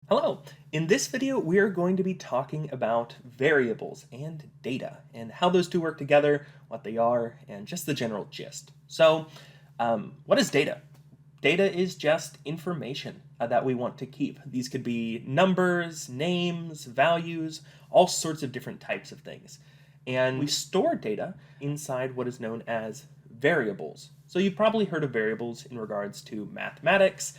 Hello! In this video, we are going to be talking about variables and data and how those two work together, what they are, and just the general gist. So, what is data? Data is just information that we want to keep. These could be numbers, names, values, all sorts of different types of things. And we store data inside what is known as variables. So you've probably heard of variables in regards to mathematics.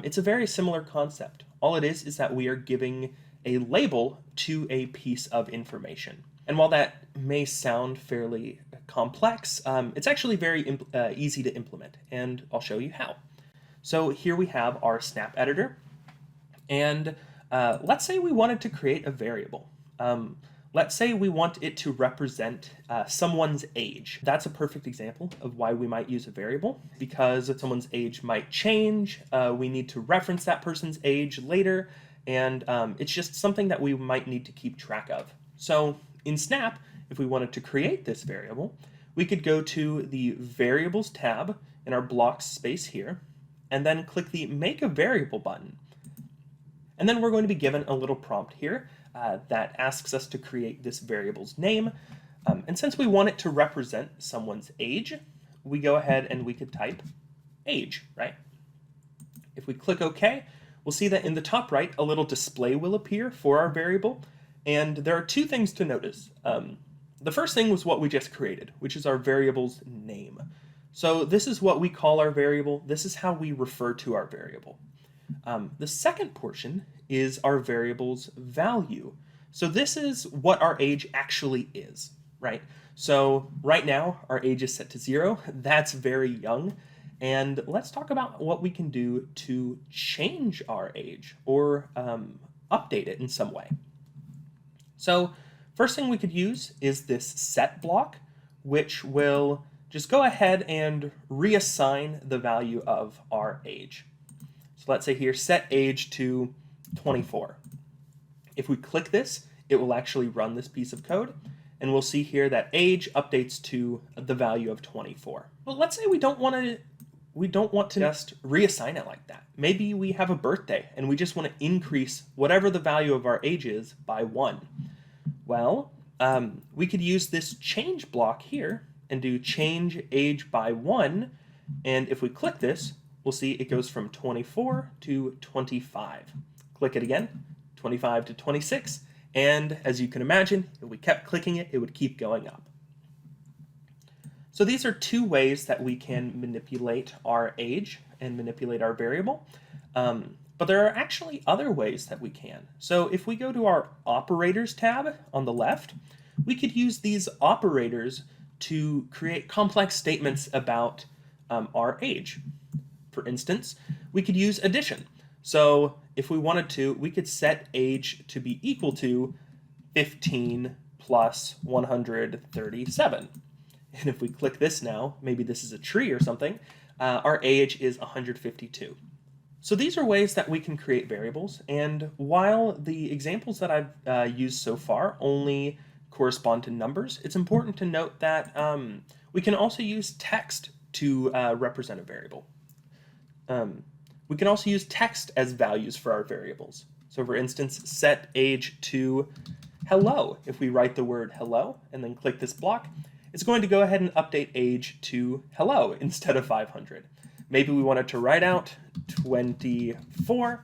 It's a very similar concept. All it is that we are giving a label to a piece of information. And while that may sound fairly complex, it's actually very easy to implement, and I'll show you how. So here we have our snap editor, and let's say we wanted to create a variable. Let's say we want it to represent someone's age. That's a perfect example of why we might use a variable, because someone's age might change. We need to reference that person's age later, and it's just something that we might need to keep track of. So in Snap, if we wanted to create this variable, we could go to the Variables tab in our blocks space here, and then click the Make a Variable button. And then we're going to be given a little prompt here that asks us to create this variable's name. And since we want it to represent someone's age, we go ahead and we could type age, right? If we click OK, we'll see that in the top right, a little display will appear for our variable. And there are two things to notice. The first thing was what we just created, which is our variable's name. So this is what we call our variable. This is how we refer to our variable. The second portion is our variable's value. So this is what our age actually is, right? So right now, our age is set to 0. That's very young. And let's talk about what we can do to change our age or update it in some way. So first thing we could use is this set block, which will just go ahead and reassign the value of our age. So let's say here, set age to 24. If we click this, it will actually run this piece of code, and we'll see here that age updates to the value of 24. Well, let's say we don't want to just reassign it like that. Maybe we have a birthday, and we just want to increase whatever the value of our age is by 1. Well, we could use this change block here and do change age by 1, and if we click this, we'll see it goes from 24 to 25. Click it again, 25 to 26, and as you can imagine, if we kept clicking it, it would keep going up. So these are two ways that we can manipulate our age and manipulate our variable, but there are actually other ways that we can. So if we go to our Operators tab on the left, we could use these operators to create complex statements about our age. For instance, we could use addition. So if we wanted to, we could set age to be equal to 15 plus 137. And if we click this now, maybe this is a tree or something, our age is 152. So these are ways that we can create variables. And while the examples that I've used so far only correspond to numbers, it's important to note that we can also use text to represent a variable. We can also use text as values for our variables. So for instance, set age to hello. If we write the word hello and then click this block, it's going to go ahead and update age to hello instead of 500. Maybe we wanted to write out 24.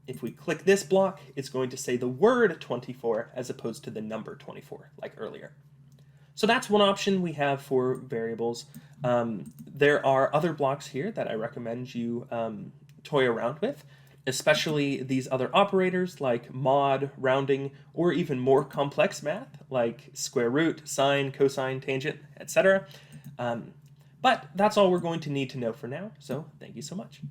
If we click this block, it's going to say the word 24 as opposed to the number 24, like earlier. So that's one option we have for variables. There are other blocks here that I recommend you toy around with, especially these other operators like mod, rounding, or even more complex math like square root, sine, cosine, tangent, etc. But that's all we're going to need to know for now, so thank you so much.